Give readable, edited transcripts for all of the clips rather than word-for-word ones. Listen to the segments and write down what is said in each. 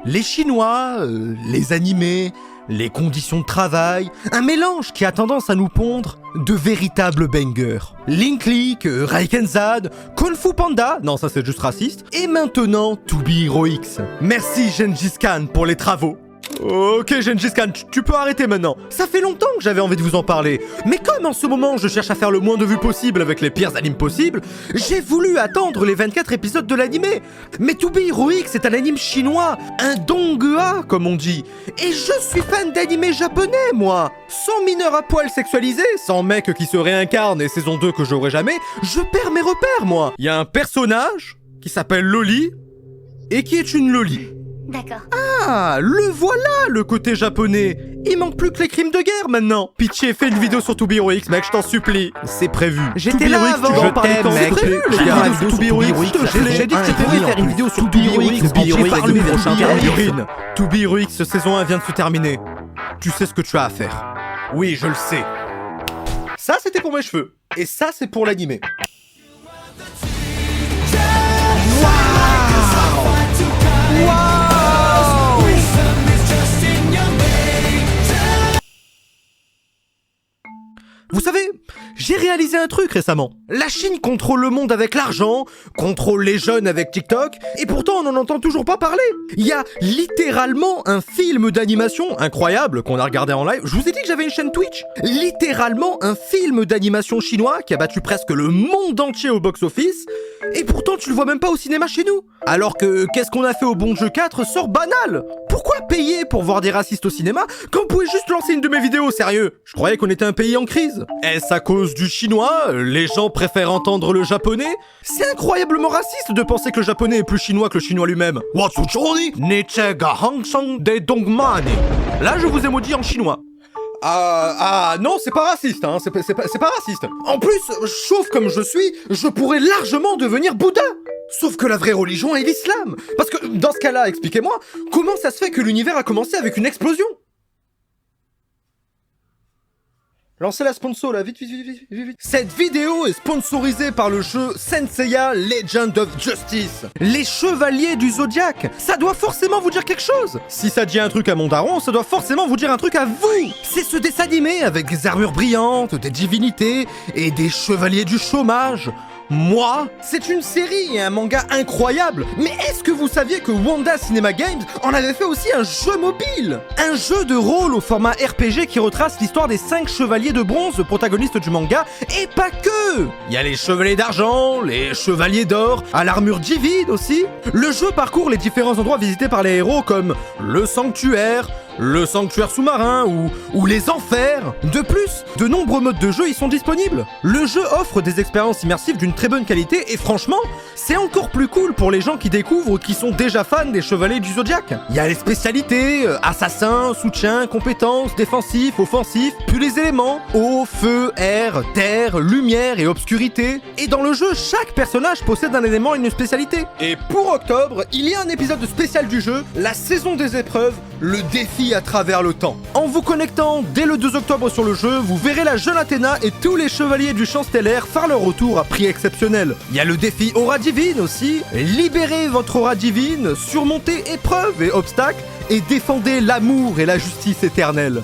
Les Chinois, les animés, les conditions de travail, un mélange qui a tendance à nous pondre de véritables bangers. Link League, Raikenzad, Kung Fu Panda, non ça c'est juste raciste, et maintenant To Be Hero X. Merci Gengis Khan pour les travaux. Ok Gengis Khan, tu peux arrêter maintenant. Ça fait longtemps que j'avais envie de vous en parler. Mais comme en ce moment je cherche à faire le moins de vues possible avec les pires animes possibles, j'ai voulu attendre les 24 épisodes de l'animé. Mais To Be Hero X c'est un anime chinois, un donghua comme on dit. Et je suis fan d'animé japonais moi. Sans mineur à poil sexualisé, sans mec qui se réincarne et saison 2 que j'aurai jamais, je perds mes repères moi. Il y a un personnage qui s'appelle Loli et qui est une Loli. D'accord. Ah, le voilà, le côté japonais. Il manque plus que les crimes de guerre maintenant. Pitié, fais une vidéo sur To Be Hero X, mec, je t'en supplie. C'est prévu. J'étais là avant. Je t'aime, mec. C'est prévu, les gars. To Be Hero X, j'ai dit que c'était prévu faire une vidéo sur To Be Hero X. J'ai parlé prochain Urine. To Be Hero X, saison 1 vient de se terminer. Tu sais ce que tu as à faire. Oui, je le sais. Ça, c'était pour mes cheveux. Et ça, c'est pour l'animé. Vous savez, j'ai réalisé un truc récemment. La Chine contrôle le monde avec l'argent, contrôle les jeunes avec TikTok, et pourtant on n'en entend toujours pas parler. Il y a littéralement un film d'animation incroyable qu'on a regardé en live. Je vous ai dit que j'avais une chaîne Twitch. Littéralement un film d'animation chinois qui a battu presque le monde entier au box-office, et pourtant tu le vois même pas au cinéma chez nous. Alors que Qu'est-ce qu'on a fait au bon jeu 4 sort banal. Pourquoi payer pour voir des racistes au cinéma quand vous pouvez juste lancer une de mes vidéos, sérieux? Je croyais qu'on était un pays en crise. Est-ce à cause du chinois? Les gens préfèrent entendre le japonais? C'est incroyablement raciste de penser que le japonais est plus chinois que le chinois lui-même. Là, je vous emoji en chinois. Non, c'est pas raciste, hein, c'est pas raciste. En plus, chauve comme je suis, je pourrais largement devenir Bouddha. Sauf que la vraie religion est l'islam. Parce que, dans ce cas-là, expliquez-moi, comment ça se fait que l'univers a commencé avec une explosion? Lancez la sponsor là, vite. Cette vidéo est sponsorisée par le jeu Senseiya Legend of Justice. Les chevaliers du Zodiaque. Ça doit forcément vous dire quelque chose. Si ça dit un truc à mon daron, ça doit forcément vous dire un truc à vous. C'est ce dessin animé avec des armures brillantes, des divinités et des chevaliers du chômage. Moi, c'est une série et un manga incroyable. Mais est-ce que vous saviez que Wanda Cinema Games en avait fait aussi un jeu mobile? Un jeu de rôle au format RPG qui retrace l'histoire des 5 chevaliers de bronze protagonistes du manga, et pas que. Il y a les chevaliers d'argent, les chevaliers d'or, à l'armure divine aussi. Le jeu parcourt les différents endroits visités par les héros comme le sanctuaire sous-marin ou les enfers. De plus, de nombreux modes de jeu y sont disponibles. Le jeu offre des expériences immersives d'une très bonne qualité et franchement, c'est encore plus cool pour les gens qui découvrent ou qui sont déjà fans des chevaliers du Zodiaque. Il y a les spécialités, assassins, soutien, compétences, défensifs, offensifs, puis les éléments, eau, feu, air, terre, lumière et obscurité. Et dans le jeu, chaque personnage possède un élément et une spécialité. Et pour octobre, il y a un épisode spécial du jeu, la saison des épreuves, le défi à travers le temps. En vous connectant dès le 2 octobre sur le jeu, vous verrez la jeune Athéna et tous les chevaliers du champ stellaire faire leur retour à prix exceptionnel. Il y a le défi Aura Divine aussi. Libérez votre Aura Divine, surmontez épreuves et obstacles et défendez l'amour et la justice éternelle.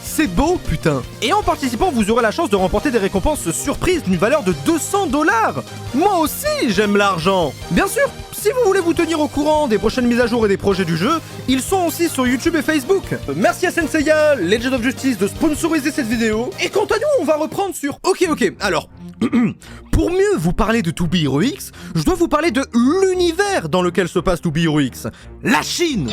C'est beau, putain. Et en participant, vous aurez la chance de remporter des récompenses surprises d'une valeur de 200 $. Moi aussi, j'aime l'argent. Bien sûr, si vous voulez vous tenir au courant des prochaines mises à jour et des projets du jeu, ils sont aussi sur YouTube et Facebook. Merci à Senseiya Legend of Justice de sponsoriser cette vidéo. Et quant à nous, on va reprendre sur... Ok, alors... Pour mieux vous parler de To Be Hero X, je dois vous parler de l'univers dans lequel se passe To Be Hero X. La Chine.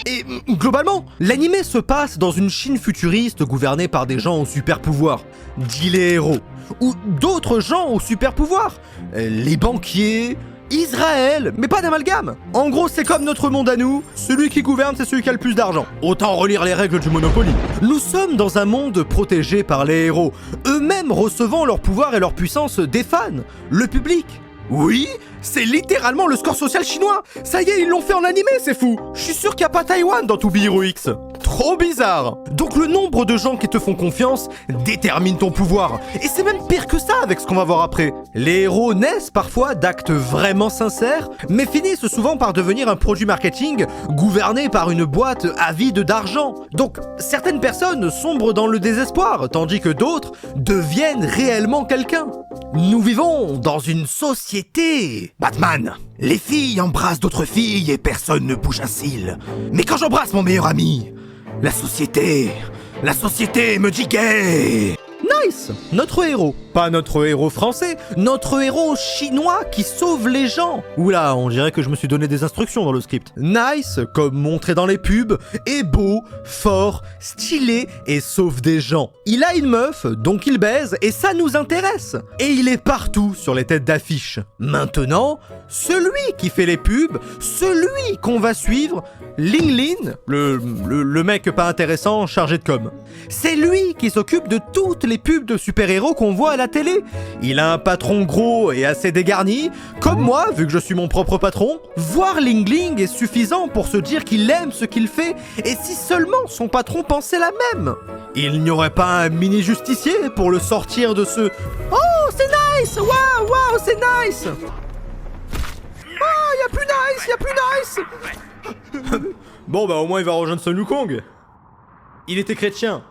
Et globalement, l'animé se passe dans une Chine futuriste gouvernée par des gens aux super pouvoirs, dit les héros, ou d'autres gens aux super pouvoirs, les banquiers, Israël, mais pas d'amalgame. En gros, c'est comme notre monde à nous, celui qui gouverne, c'est celui qui a le plus d'argent. Autant relire les règles du Monopoly. Nous sommes dans un monde protégé par les héros, eux-mêmes recevant leur pouvoir et leur puissance des fans, le public. Oui, C'est littéralement le score social chinois. Ça y est, ils l'ont fait en animé, c'est fou. Je suis sûr qu'il n'y a pas Taïwan dans To Be Hero X. Trop bizarre. Donc le nombre de gens qui te font confiance détermine ton pouvoir. Et c'est même pire que ça avec ce qu'on va voir après. Les héros naissent parfois d'actes vraiment sincères, mais finissent souvent par devenir un produit marketing gouverné par une boîte avide d'argent. Donc certaines personnes sombrent dans le désespoir, tandis que d'autres deviennent réellement quelqu'un. Nous vivons dans une société. Batman, les filles embrassent d'autres filles et personne ne bouge un cil. Mais quand j'embrasse mon meilleur ami, la société me dit gay. Nice. Notre héros. Pas notre héros français, notre héros chinois qui sauve les gens. Oula, on dirait que je me suis donné des instructions dans le script. Nice, comme montré dans les pubs, est beau, fort, stylé et sauve des gens. Il a une meuf, donc il baise et ça nous intéresse. Et il est partout sur les têtes d'affiche. Maintenant, celui qui fait les pubs, celui qu'on va suivre, Ling Lin, le mec pas intéressant chargé de com. C'est lui qui s'occupe de toutes les pubs de super-héros qu'on voit à la télé. Il a un patron gros et assez dégarni. Comme moi, vu que je suis mon propre patron, voir Ling Ling est suffisant pour se dire qu'il aime ce qu'il fait, et si seulement son patron pensait la même. Il n'y aurait pas un mini-justicier pour le sortir de ce « Oh, c'est nice! Waouh, c'est nice! Oh, y'a plus nice! Bon, bah au moins il va rejoindre Sun Wukong. Il était chrétien.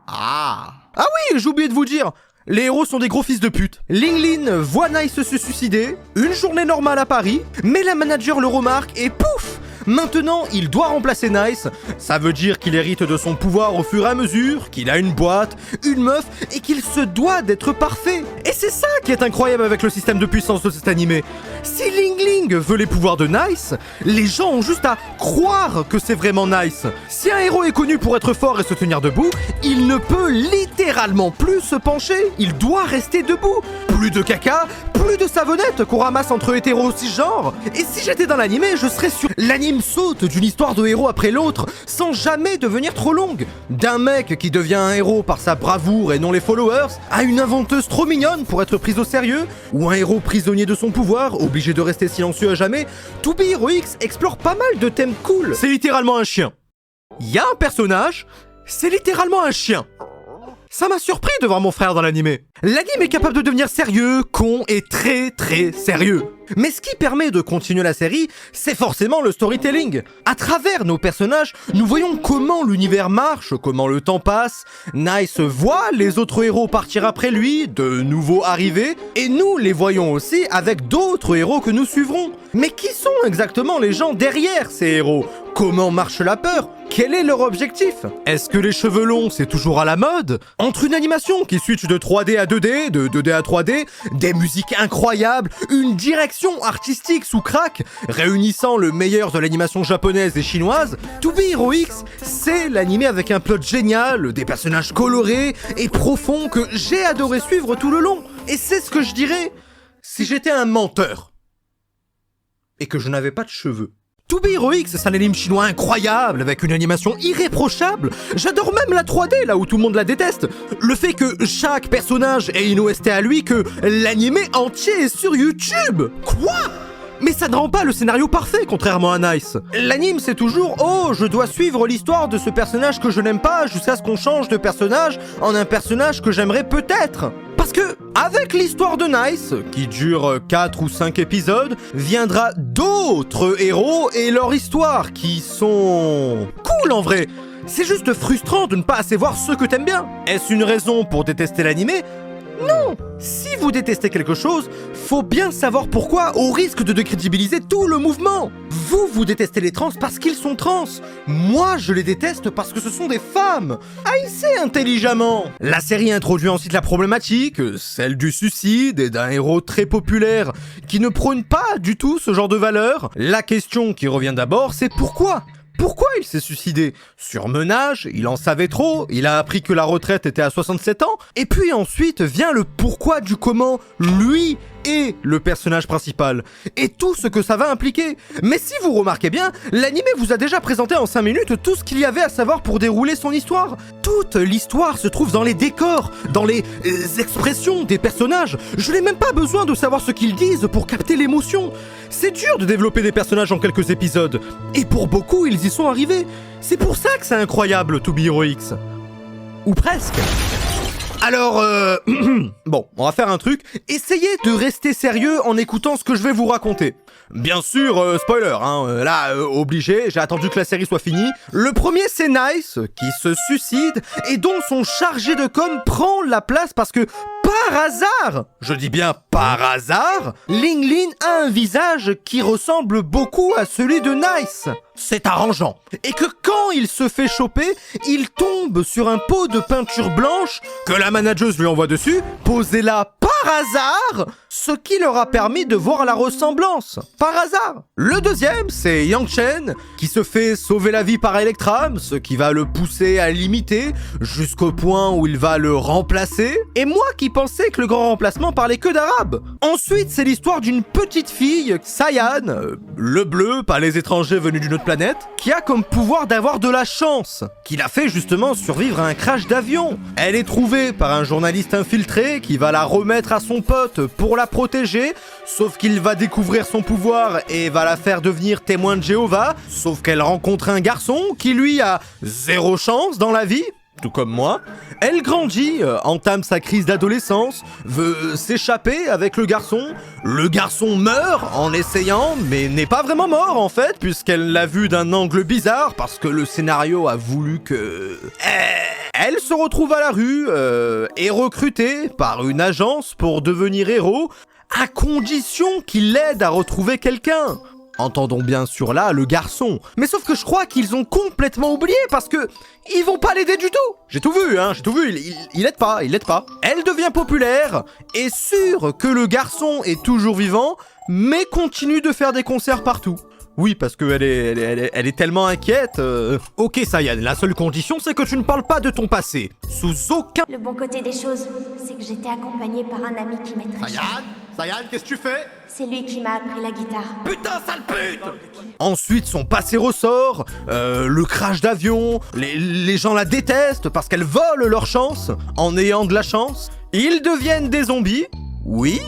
Ah oui, j'ai oublié de vous dire, les héros sont des gros fils de pute. Ling Lin voit Nice se suicider, une journée normale à Paris, mais la manager le remarque et pouf! Maintenant, il doit remplacer Nice. Ça veut dire qu'il hérite de son pouvoir au fur et à mesure, qu'il a une boîte, une meuf, et qu'il se doit d'être parfait. Et c'est ça qui est incroyable avec le système de puissance de cet animé. Si Ling Ling veut les pouvoirs de Nice, les gens ont juste à croire que c'est vraiment Nice. Si un héros est connu pour être fort et se tenir debout, il ne peut littéralement plus se pencher. Il doit rester debout. Plus de caca, plus de savonnette qu'on ramasse entre hétéros cisgenres. Et si j'étais dans l'animé, je serais sûr. L'anime saute d'une histoire de héros après l'autre, sans jamais devenir trop longue. D'un mec qui devient un héros par sa bravoure et non les followers, à une inventeuse trop mignonne pour être prise au sérieux, ou un héros prisonnier de son pouvoir, obligé de rester silencieux à jamais, To Be Hero X explore pas mal de thèmes cool. C'est littéralement un chien. Il y a un personnage, c'est littéralement un chien. Ça m'a surpris de voir mon frère dans l'animé. L'anime est capable de devenir sérieux, con et très très sérieux. Mais ce qui permet de continuer la série, c'est forcément le storytelling. À travers nos personnages, nous voyons comment l'univers marche, comment le temps passe. Nice voit les autres héros partir après lui, de nouveaux arriver, et nous les voyons aussi avec d'autres héros que nous suivrons. Mais qui sont exactement les gens derrière ces héros ? Comment marche la peur ? Quel est leur objectif ? Est-ce que les cheveux longs, c'est toujours à la mode ? Entre une animation qui switch de 3D à 2D, de 2D à 3D, des musiques incroyables, une direction artistique sous crack, réunissant le meilleur de l'animation japonaise et chinoise, To Be Hero X, c'est l'animé avec un plot génial, des personnages colorés et profonds que j'ai adoré suivre tout le long. Et c'est ce que je dirais si j'étais un menteur. Et que je n'avais pas de cheveux. To Be Hero X, c'est un anime chinois incroyable, avec une animation irréprochable. J'adore même la 3D, là où tout le monde la déteste. Le fait que chaque personnage ait une OST à lui, que l'animé entier est sur YouTube. Quoi ? Mais ça ne rend pas le scénario parfait, contrairement à Nice. L'anime, c'est toujours « Oh, je dois suivre l'histoire de ce personnage que je n'aime pas jusqu'à ce qu'on change de personnage en un personnage que j'aimerais peut-être ». Parce que, avec l'histoire de Nice, qui dure 4 ou 5 épisodes, viendra d'autres héros et leur histoire, qui sont... cool en vrai. C'est juste frustrant de ne pas assez voir ceux que t'aimes bien. Est-ce une raison pour détester l'animé ? Non! Si vous détestez quelque chose, faut bien savoir pourquoi, au risque de décrédibiliser tout le mouvement. Vous détestez les trans parce qu'ils sont trans. Moi, je les déteste parce que ce sont des femmes. Haïssez intelligemment. La série introduit ensuite la problématique, celle du suicide et d'un héros très populaire qui ne prône pas du tout ce genre de valeurs. La question qui revient d'abord, c'est pourquoi ? Pourquoi il s'est suicidé ? Surmenage, il en savait trop, il a appris que la retraite était à 67 ans, et puis ensuite vient le pourquoi du comment lui et le personnage principal, et tout ce que ça va impliquer. Mais si vous remarquez bien, l'anime vous a déjà présenté en 5 minutes tout ce qu'il y avait à savoir pour dérouler son histoire. Toute l'histoire se trouve dans les décors, dans les expressions des personnages. Je n'ai même pas besoin de savoir ce qu'ils disent pour capter l'émotion. C'est dur de développer des personnages en quelques épisodes, et pour beaucoup, ils y sont arrivés. C'est pour ça que c'est incroyable, To Be Hero X. Ou presque. Alors, bon, on va faire un truc. Essayez de rester sérieux en écoutant ce que je vais vous raconter. Bien sûr, spoiler, hein, là, obligé, j'ai attendu que la série soit finie. Le premier, c'est Nice, qui se suicide, et dont son chargé de com prend la place parce que, par hasard, je dis bien par hasard, Ling Lin a un visage qui ressemble beaucoup à celui de Nice. C'est arrangeant. Et que quand il se fait choper, il tombe sur un pot de peinture blanche que la manageuse lui envoie dessus, posé là par hasard, ce qui leur a permis de voir la ressemblance. Par hasard. Le deuxième, c'est Yang Chen, qui se fait sauver la vie par Electram, ce qui va le pousser à l'imiter, jusqu'au point où il va le remplacer. Et moi qui pensais que le grand remplacement parlait que d'arabe. Ensuite, c'est l'histoire d'une petite fille, Sayan, le bleu, pas les étrangers venus d'une autre planète, qui a comme pouvoir d'avoir de la chance, qui l'a fait justement survivre à un crash d'avion. Elle est trouvée par un journaliste infiltré qui va la remettre à son pote pour la protéger, sauf qu'il va découvrir son pouvoir et va la faire devenir témoin de Jéhovah, sauf qu'elle rencontre un garçon qui lui a zéro chance dans la vie, tout comme moi. Elle grandit, entame sa crise d'adolescence, veut s'échapper avec le garçon meurt en essayant, mais n'est pas vraiment mort en fait, puisqu'elle l'a vu d'un angle bizarre, parce que le scénario a voulu que... Elle se retrouve à la rue, est recrutée par une agence pour devenir héros, à condition qu'il l'aide à retrouver quelqu'un. Entendons bien sûr là le garçon. Mais sauf que je crois qu'ils ont complètement oublié parce que ils vont pas l'aider du tout. J'ai tout vu, il aide pas. Elle devient populaire, est sûre que le garçon est toujours vivant, mais continue de faire des concerts partout. Oui, parce qu'elle est tellement inquiète. Ok, Sayan, la seule condition, c'est que tu ne parles pas de ton passé. Sous aucun... Le bon côté des choses, c'est que j'étais accompagnée par un ami qui m'est très cher. Sayan, qu'est-ce que tu fais? C'est lui qui m'a appris la guitare. Putain, sale pute! Ensuite, son passé ressort, le crash d'avion, les gens la détestent parce qu'elle vole leur chance en ayant de la chance. Ils deviennent des zombies, oui,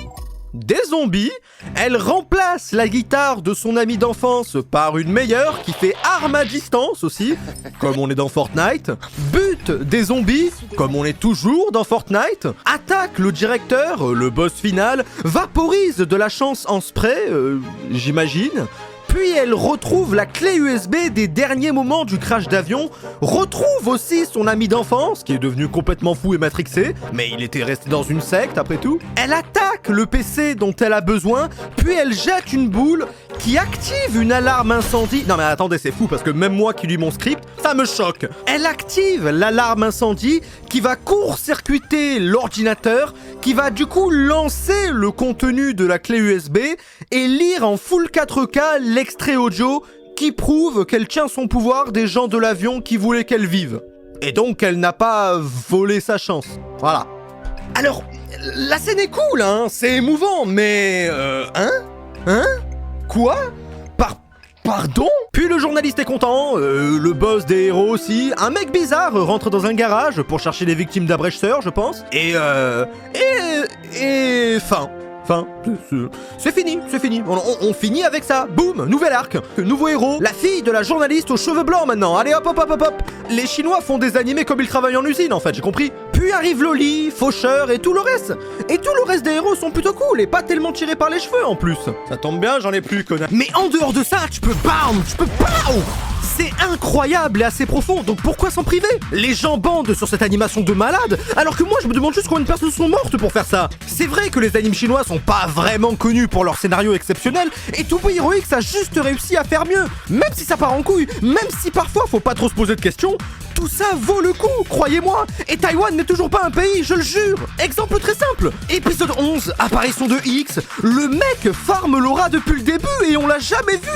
des zombies. Elle remplace la guitare de son ami d'enfance par une meilleure qui fait arme à distance aussi, comme on est dans Fortnite. Bute des zombies, comme on est toujours dans Fortnite. Attaque le directeur, le boss final. Vaporise de la chance en spray, j'imagine. Puis elle retrouve la clé USB des derniers moments du crash d'avion, retrouve aussi son ami d'enfance, qui est devenu complètement fou et matrixé, mais il était resté dans une secte après tout. Elle attaque le PC dont elle a besoin, puis elle jette une boule qui active une alarme incendie. Non mais attendez, c'est fou parce que même moi qui lis mon script, ça me choque. Elle active l'alarme incendie qui va court-circuiter l'ordinateur, qui va du coup lancer le contenu de la clé USB et lire en full 4K l'extrait audio qui prouve qu'elle tient son pouvoir des gens de l'avion qui voulaient qu'elle vive. Et donc elle n'a pas volé sa chance. Voilà. Alors, la scène est cool, hein, c'est émouvant, mais... Quoi? Pardon? Puis le journaliste est content, le boss des héros aussi. Un mec bizarre rentre dans un garage pour chercher les victimes d'abrecheurs, je pense. Et fin. C'est fini. On finit avec ça. Boum, nouvel arc, nouveau héros. La fille de la journaliste aux cheveux blancs maintenant. Allez hop. Les Chinois font des animés comme ils travaillent en usine en fait, j'ai compris. Puis arrive Loli, Faucheur et tout le reste. Et tout le reste des héros sont plutôt cool et pas tellement tirés par les cheveux en plus. Ça tombe bien, j'en ai plus, connard. Mais en dehors de ça, tu peux pow. C'est incroyable et assez profond, donc pourquoi s'en priver? Les gens bandent sur cette animation de malade, alors que moi je me demande juste combien de personnes sont mortes pour faire ça. C'est vrai que les animes chinois sont pas vraiment connus pour leur scénario exceptionnel, et To Be Hero X a juste réussi à faire mieux. Même si ça part en couille, même si parfois faut pas trop se poser de questions, tout ça vaut le coup, croyez-moi. Et Taïwan n'est toujours pas un pays, je le jure. Exemple très simple, épisode 11, apparition de X, le mec farme Laura depuis le début et on l'a jamais vu.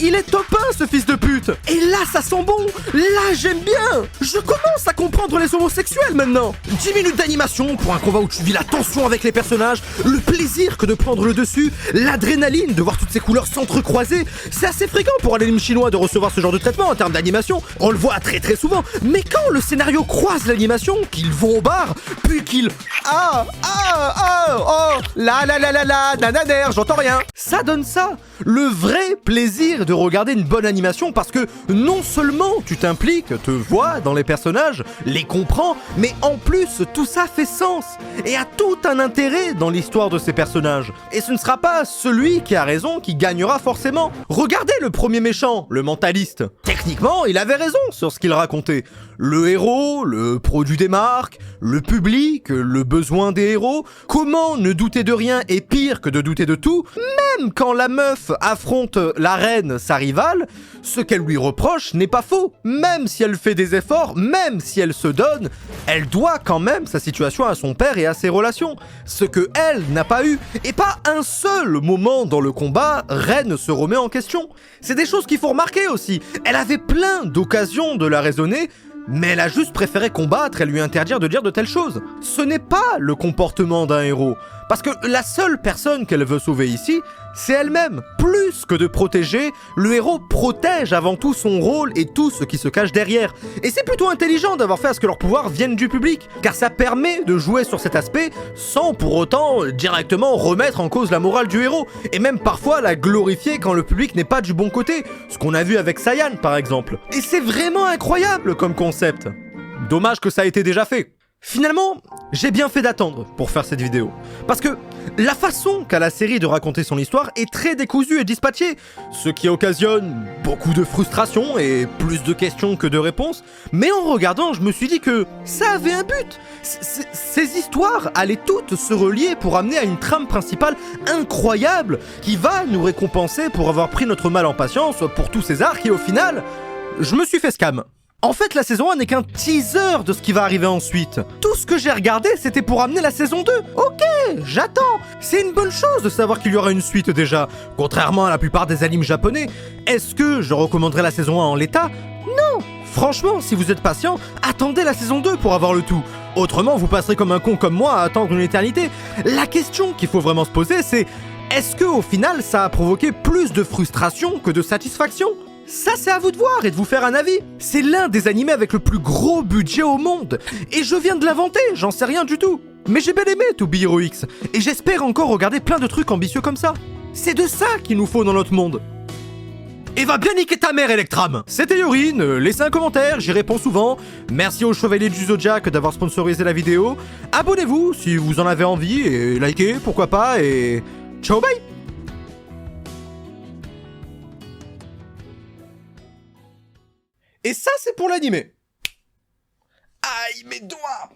Il est top 1 ce fils de pute. Et là ça sent bon. Là j'aime bien. Je commence à comprendre les homosexuels maintenant. 10 minutes d'animation pour un combat où tu vis la tension avec les personnages, le plaisir que de prendre le dessus, l'adrénaline de voir toutes ces couleurs s'entrecroiser. C'est assez fréquent pour un anime chinois de recevoir ce genre de traitement en termes d'animation. On le voit très souvent. Mais quand le scénario croise l'animation, qu'ils vont au bar, puis qu'ils... nananère, j'entends rien. Ça donne ça. Le vrai plaisir de regarder une bonne animation parce que non seulement tu t'impliques, te vois dans les personnages, les comprends, mais en plus tout ça fait sens et a tout un intérêt dans l'histoire de ces personnages. Et ce ne sera pas celui qui a raison qui gagnera forcément. Regardez le premier méchant, le mentaliste. Techniquement, il avait raison sur ce qu'il racontait. Le héros, le produit des marques, le public, le besoin des héros. Comment ne douter de rien est pire que de douter de tout, même quand la meuf affronte la reine, sa rivale, ce qu'elle lui reproche n'est pas faux. Même si elle fait des efforts, même si elle se donne, elle doit quand même sa situation à son père et à ses relations. Ce que elle n'a pas eu. Et pas un seul moment dans le combat, Reine se remet en question. C'est des choses qu'il faut remarquer aussi. Elle avait plein d'occasions de la raisonner, mais elle a juste préféré combattre et lui interdire de dire de telles choses. Ce n'est pas le comportement d'un héros. Parce que la seule personne qu'elle veut sauver ici, c'est elle-même. Plus que de protéger, le héros protège avant tout son rôle et tout ce qui se cache derrière. Et c'est plutôt intelligent d'avoir fait à ce que leurs pouvoirs viennent du public, car ça permet de jouer sur cet aspect sans pour autant directement remettre en cause la morale du héros, et même parfois la glorifier quand le public n'est pas du bon côté, ce qu'on a vu avec Saiyan par exemple. Et c'est vraiment incroyable comme concept. Dommage que ça a été déjà fait. Finalement, j'ai bien fait d'attendre pour faire cette vidéo. Parce que la façon qu'a la série de raconter son histoire est très décousue et dispatchée, ce qui occasionne beaucoup de frustration et plus de questions que de réponses. Mais en regardant, je me suis dit que ça avait un but. Ces histoires allaient toutes se relier pour amener à une trame principale incroyable qui va nous récompenser pour avoir pris notre mal en patience pour tous ces arcs et au final, je me suis fait scam. En fait, la saison 1 n'est qu'un teaser de ce qui va arriver ensuite. Tout ce que j'ai regardé, c'était pour amener la saison 2. Ok, j'attends. C'est une bonne chose de savoir qu'il y aura une suite déjà. Contrairement à la plupart des animes japonais. Est-ce que je recommanderais la saison 1 en l'état ? Non. Franchement, si vous êtes patient, attendez la saison 2 pour avoir le tout. Autrement, vous passerez comme un con comme moi à attendre une éternité. La question qu'il faut vraiment se poser, c'est... est-ce que au final, ça a provoqué plus de frustration que de satisfaction ? Ça, c'est à vous de voir et de vous faire un avis. C'est l'un des animés avec le plus gros budget au monde. Et je viens de l'inventer, j'en sais rien du tout. Mais j'ai bien aimé To Be Heroics. Et j'espère encore regarder plein de trucs ambitieux comme ça. C'est de ça qu'il nous faut dans notre monde. Et va bien niquer ta mère, Electram. C'était Yorin, laissez un commentaire, j'y réponds souvent. Merci au Chevalier du Zodiac d'avoir sponsorisé la vidéo. Abonnez-vous si vous en avez envie et likez, pourquoi pas, et... ciao, bye. Et ça, c'est pour l'animé. Aïe, mes doigts!